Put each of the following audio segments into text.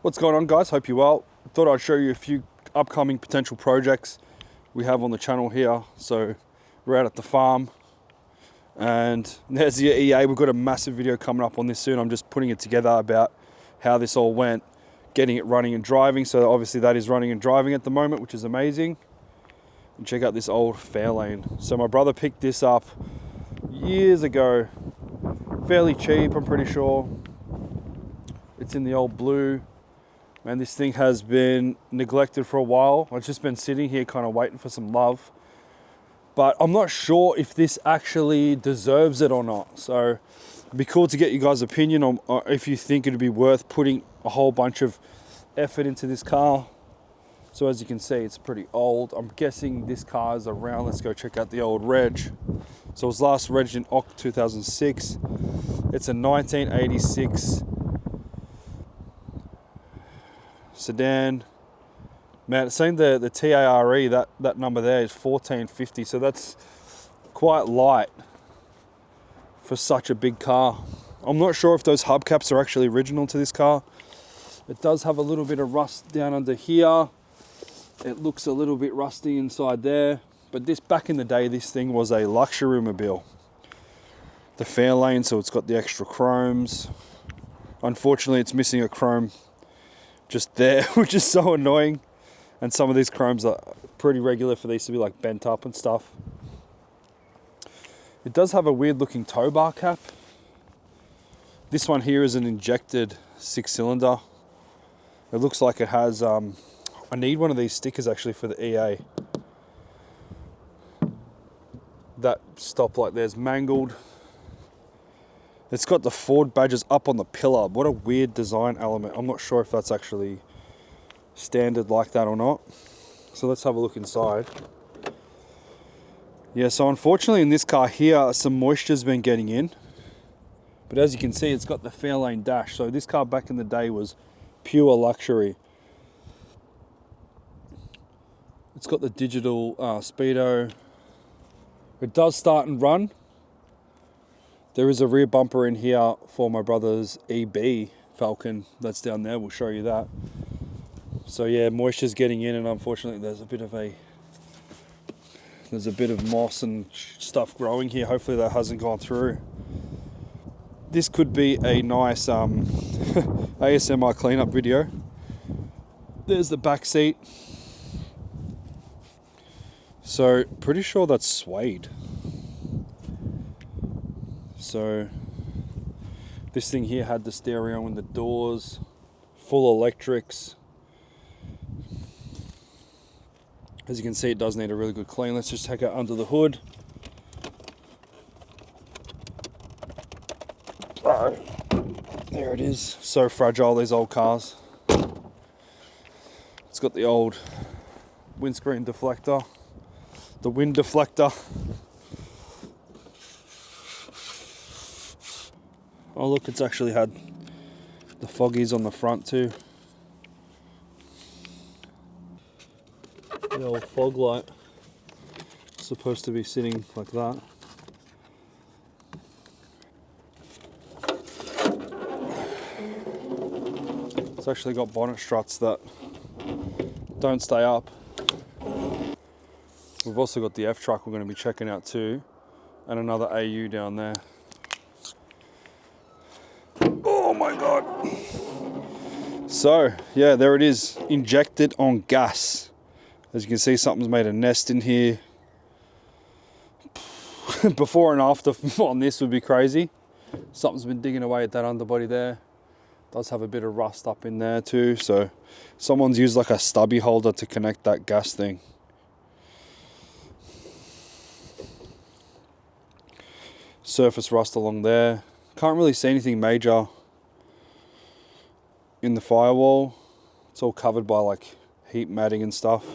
What's going on, guys? Hope you're well. Thought I'd show you a few upcoming potential projects we have on the channel here. So we're out at the farm and there's the EA. We've got a massive video coming up on this soon. I'm just putting it together about how this all went, getting it running and driving. So obviously that is running and driving at the moment, which is amazing. And check out this old Fairlane. So my brother picked this up years ago, fairly cheap, I'm pretty sure. It's in the old blue. Man, this thing has been neglected for a while. It's just been sitting here kind of waiting for some love. But I'm not sure if this actually deserves it or not. So it'd be cool to get you guys' opinion on if you think it'd be worth putting a whole bunch of effort into this car. So as you can see, it's pretty old. I'm guessing this car is around, let's go check out the old reg. So it was last regged in Oct 2006. It's a 1986 sedan. Man, it's saying the TARE, that number there is 1450, so that's quite light for such a big car. I'm not sure if those hubcaps are actually original to this car. It does have a little bit of rust down under here. It looks a little bit rusty inside there, but this, back in the day, this thing was a luxury mobile. The Fairlane, so it's got the extra chromes. Unfortunately, it's missing a chrome just there, which is so annoying. And some of these chromes are pretty regular for these to be like bent up and stuff. It does have a weird looking tow bar cap. This one here is an injected 6-cylinder. It looks like it has, I need one of these stickers actually for the EA. That stoplight there's mangled. It's got the Ford badges up on the pillar. What a weird design element. I'm not sure if that's actually standard like that or not. So let's have a look inside. Yeah, so unfortunately in this car here, some moisture's been getting in. But as you can see, it's got the Fairlane dash. So this car back in the day was pure luxury. It's got the digital speedo. It does start and run. There is a rear bumper in here for my brother's AU Falcon that's down there. We'll show you that. So yeah, moisture's getting in, and unfortunately there's a bit of moss and stuff growing here. Hopefully that hasn't gone through. This could be a nice ASMR cleanup video. There's the back seat. So pretty sure that's suede. So this thing here had the stereo and the doors, full electrics. As you can see, it does need a really good clean. Let's just take it under the hood. There it is. So fragile, these old cars. It's got the old windscreen deflector, the wind deflector. Oh look, it's actually had the foggies on the front too. The old fog light. It's supposed to be sitting like that. It's actually got bonnet struts that don't stay up. We've also got the F-truck we're going to be checking out too, and another AU down there. Oh my God. So yeah, there it is, injected on gas. As you can see, something's made a nest in here. Before and after on this would be crazy. Something's been digging away at that underbody there. Does have a bit of rust up in there too. So someone's used like a stubby holder to connect that gas thing. Surface rust along there. Can't really see anything major in the firewall. It's all covered by like heat matting and stuff.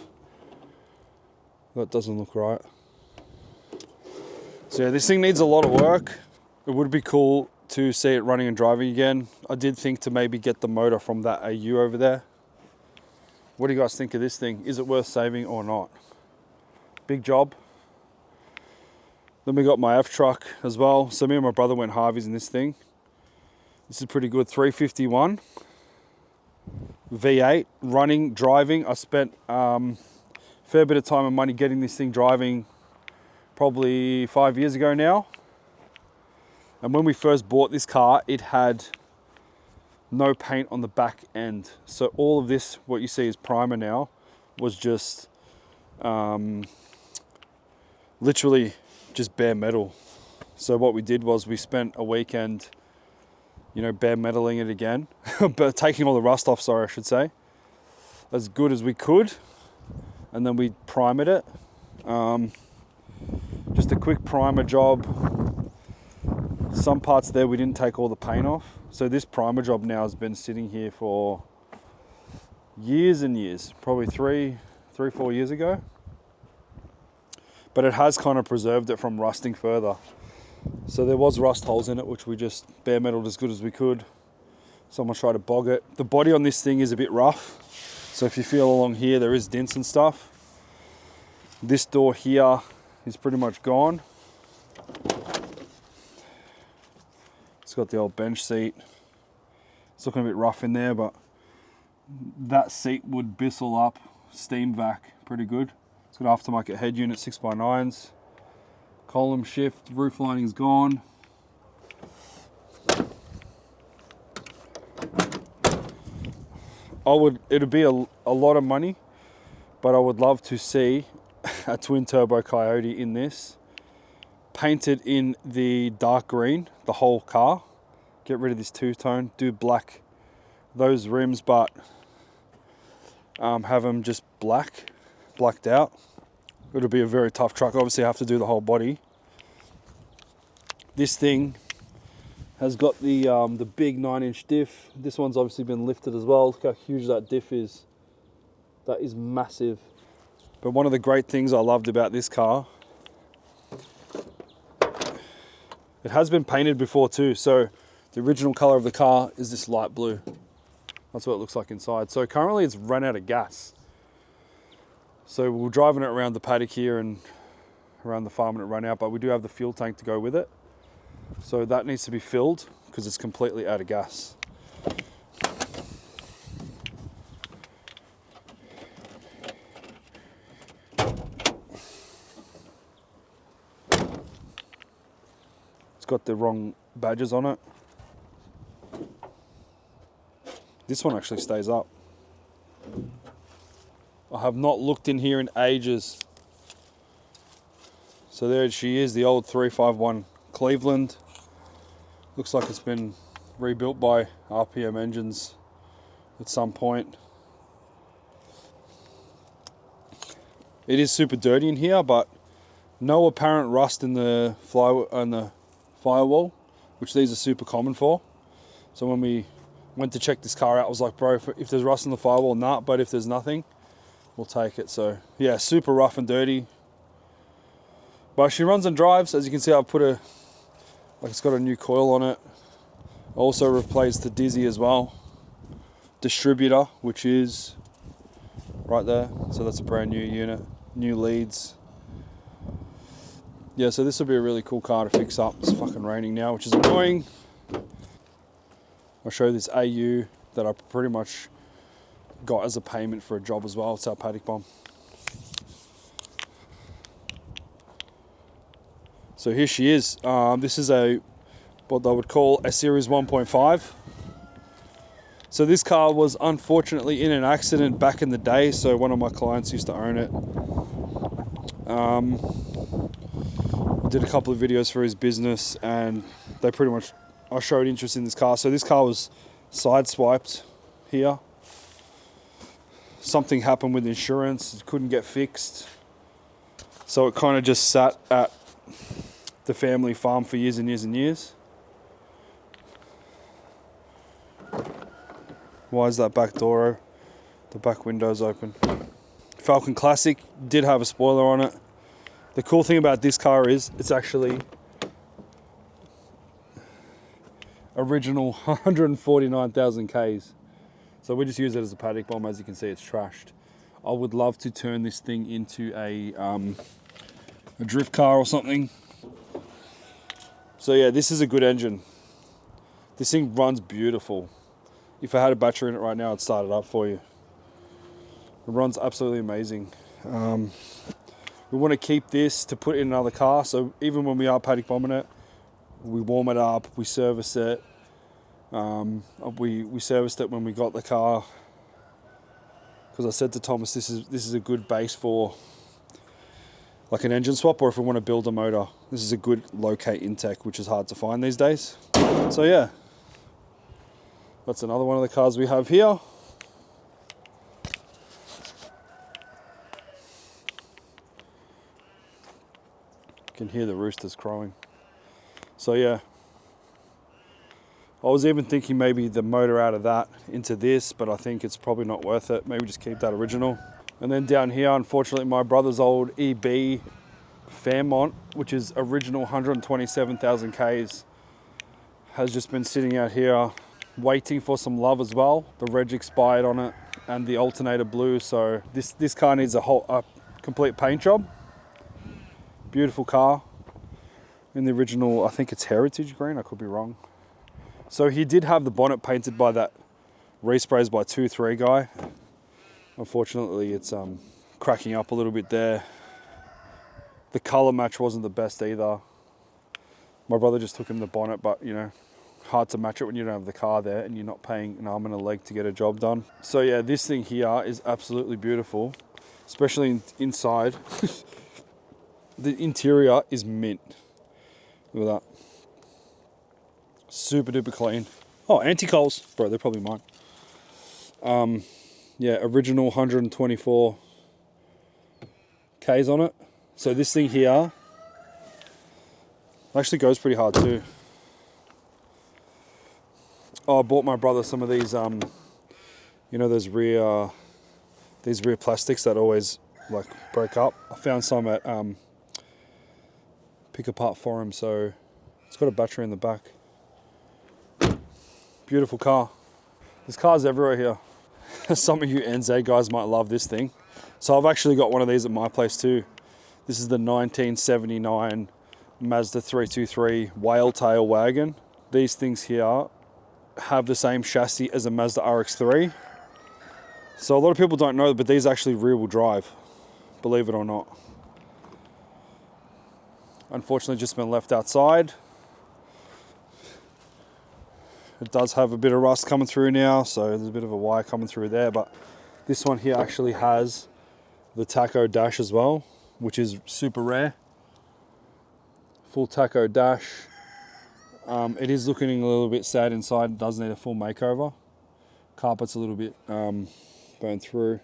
That doesn't look right. So yeah, this thing needs a lot of work. It would be cool to see it running and driving again. I did think to maybe get the motor from that AU over there. What do you guys think of this thing? Is it worth saving or not? Big job. Then we got my F-truck as well. So me and my brother went Harveys in this thing. This is pretty good, 351. V8 running, driving. I spent a fair bit of time and money getting this thing driving probably 5 years ago now. And when we first bought this car, it had no paint on the back end. So all of this, what you see is primer now, was just literally just bare metal. So what we did was we spent a weekend, you know, bare metaling it again, but taking all the rust off, sorry, I should say, as good as we could. And then we primed it. Just a quick primer job. Some parts there we didn't take all the paint off. So this primer job now has been sitting here for years and years, probably three, 4 years ago. But it has kind of preserved it from rusting further. So there was rust holes in it, which we just bare metaled as good as we could. Someone tried to bog it. The body on this thing is a bit rough. So if you feel along here, there is dents and stuff. This door here is pretty much gone. It's got the old bench seat. It's looking a bit rough in there, but that seat would bissel up, steam vac pretty good. It's got aftermarket head unit, 6x9s. Column shift, roof lining's gone. It'd be a lot of money, but I would love to see a twin turbo Coyote in this, painted in the dark green, the whole car. Get rid of this two-tone, do black those rims, but have them just blacked out. It'll be a very tough truck. Obviously I have to do the whole body. This thing has got the big 9-inch diff. This one's obviously been lifted as well. Look how huge that diff is. That is massive. But one of the great things I loved about this car, it has been painted before too. So the original color of the car is this light blue. That's what it looks like inside. So currently it's run out of gas. So we're driving it around the paddock here and around the farm and it ran out, but we do have the fuel tank to go with it. So that needs to be filled because it's completely out of gas. It's got the wrong badges on it. This one actually stays up. I have not looked in here in ages. So there she is, the old 351 Cleveland. Looks like it's been rebuilt by RPM Engines at some point. It is super dirty in here, but no apparent rust in the firewall, which these are super common for. So when we went to check this car out, I was like, bro, if there's rust in the firewall, nah, but if there's nothing, we'll take it. So yeah, super rough and dirty. But she runs and drives. As you can see, I've put it's got a new coil on it. Also replaced the Dizzy as well. Distributor, which is right there. So that's a brand new unit, new leads. Yeah, so this will be a really cool car to fix up. It's fucking raining now, which is annoying. I'll show you this AU that I pretty much got as a payment for a job as well. It's our paddock bomb. So here she is. This is what they would call a Series 1.5. So this car was unfortunately in an accident back in the day. So one of my clients used to own it. I did a couple of videos for his business and I showed interest in this car. So this car was sideswiped here. Something happened with insurance, it couldn't get fixed. So it kind of just sat at the family farm for years and years and years. Why is that back door, the back window's open? Falcon Classic did have a spoiler on it. The cool thing about this car is it's actually original 149,000 Ks. So we just use it as a paddock bomb. As you can see, it's trashed. I would love to turn this thing into a drift car or something. So yeah, this is a good engine. This thing runs beautiful. If I had a battery in it right now, I'd start it up for you. It runs absolutely amazing. We want to keep this to put in another car, so even when we are paddock bombing it, we warm it up, we service it. We serviced it when we got the car, because I said to Thomas, this is a good base for like an engine swap, or if we want to build a motor, this is a good locate intake, which is hard to find these days. So yeah, that's another one of the cars we have here. You can hear the roosters crowing. So yeah, I was even thinking maybe the motor out of that into this, but I think it's probably not worth it. Maybe just keep that original. And then down here, unfortunately, my brother's old EB Fairmont, which is original 127,000 Ks, has just been sitting out here waiting for some love as well. The reg expired on it and the alternator blew, so this car needs a complete paint job. Beautiful car in the original, I think it's heritage green, I could be wrong. So he did have the bonnet painted by that Resprays by 2-3 guy. Unfortunately, it's cracking up a little bit there. The color match wasn't the best either. My brother just took him the bonnet, but you know, hard to match it when you don't have the car there and you're not paying an arm and a leg to get a job done. So yeah, this thing here is absolutely beautiful, especially inside. The interior is mint. Look at that. Super duper clean. Oh, anti-coals. Bro, they're probably mine. Yeah, original 124 Ks on it. So this thing here actually goes pretty hard too. Oh, I bought my brother some of these, you know, those these rear plastics that always like break up. I found some at Pick Apart for him, so it's got a battery in the back. Beautiful car. There's cars everywhere here. Some of you NZ guys might love this thing. So I've actually got one of these at my place too. This is the 1979 Mazda 323 whale tail wagon. These things here have the same chassis as a Mazda RX-3. So a lot of people don't know, but these actually rear-wheel drive, believe it or not. Unfortunately, just been left outside. It does have a bit of rust coming through now, so there's a bit of a wire coming through there, but this one here actually has the tacho dash as well, which is super rare. Full tacho dash. It is looking a little bit sad inside. It does need a full makeover. Carpet's a little bit burned through,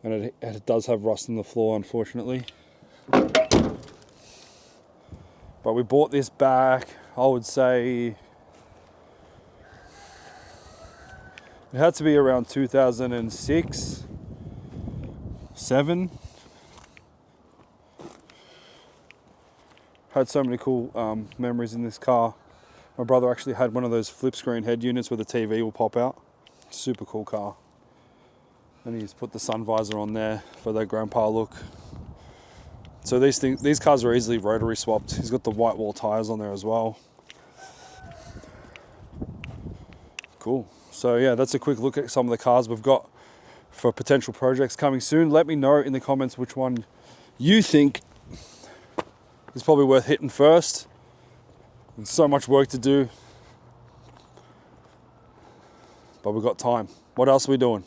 and it does have rust on the floor, unfortunately. But we bought this back, I would say, it had to be around 2006, 7. Had so many cool memories in this car. My brother actually had one of those flip screen head units where the TV will pop out. Super cool car. And he's put the sun visor on there for that grandpa look. So these cars are easily rotary swapped. He's got the white wall tires on there as well. Cool. So yeah, that's a quick look at some of the cars we've got for potential projects coming soon. Let me know in the comments which one you think is probably worth hitting first. There's so much work to do, but we've got time. What else are we doing?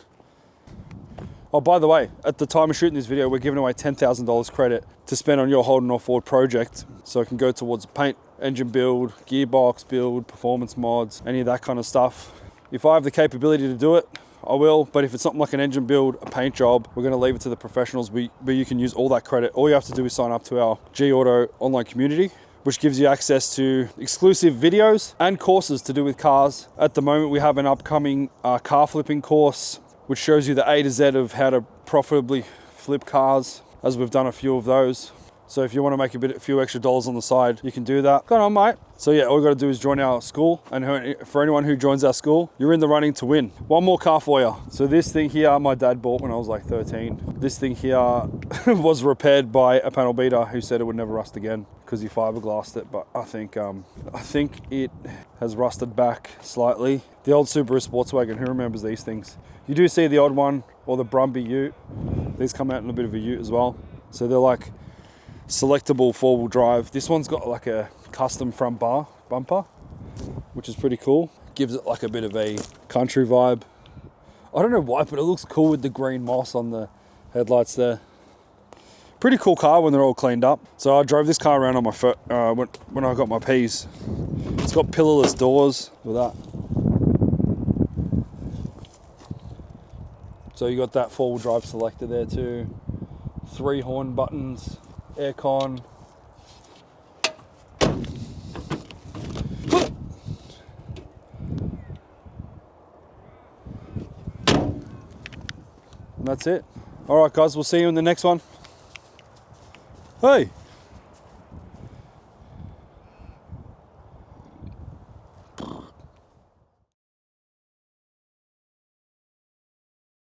Oh, by the way, at the time of shooting this video, we're giving away $10,000 credit to spend on your Holden off-road project. So it can go towards paint, engine build, gearbox build, performance mods, any of that kind of stuff. If I have the capability to do it, I will. But if it's something like an engine build, a paint job, we're gonna leave it to the professionals, but you can use all that credit. All you have to do is sign up to our G Auto online community, which gives you access to exclusive videos and courses to do with cars. At the moment, we have an upcoming car flipping course, which shows you the A to Z of how to profitably flip cars, as we've done a few of those. So if you want to make a few extra dollars on the side, you can do that. Go on, mate. So yeah, all you got to do is join our school. And for anyone who joins our school, you're in the running to win. One more car for you. So this thing here, my dad bought when I was like 13. This thing here was repaired by a panel beater who said it would never rust again because he fiberglassed it. But I think it has rusted back slightly. The old Subaru sports wagon, who remembers these things? You do see the odd one, or the Brumby ute. These come out in a bit of a ute as well. So they're like selectable four-wheel drive. This one's got like a custom front bumper, which is pretty cool. Gives it like a bit of a country vibe. I don't know why, but it looks cool with the green moss on the headlights there. Pretty cool car when they're all cleaned up. So I drove this car around on my when I got my P's. It's got pillarless doors with that. So you got that four-wheel drive selector there too. 3 horn buttons, aircon. And that's it. All right, guys, we'll see you in the next one. Hey.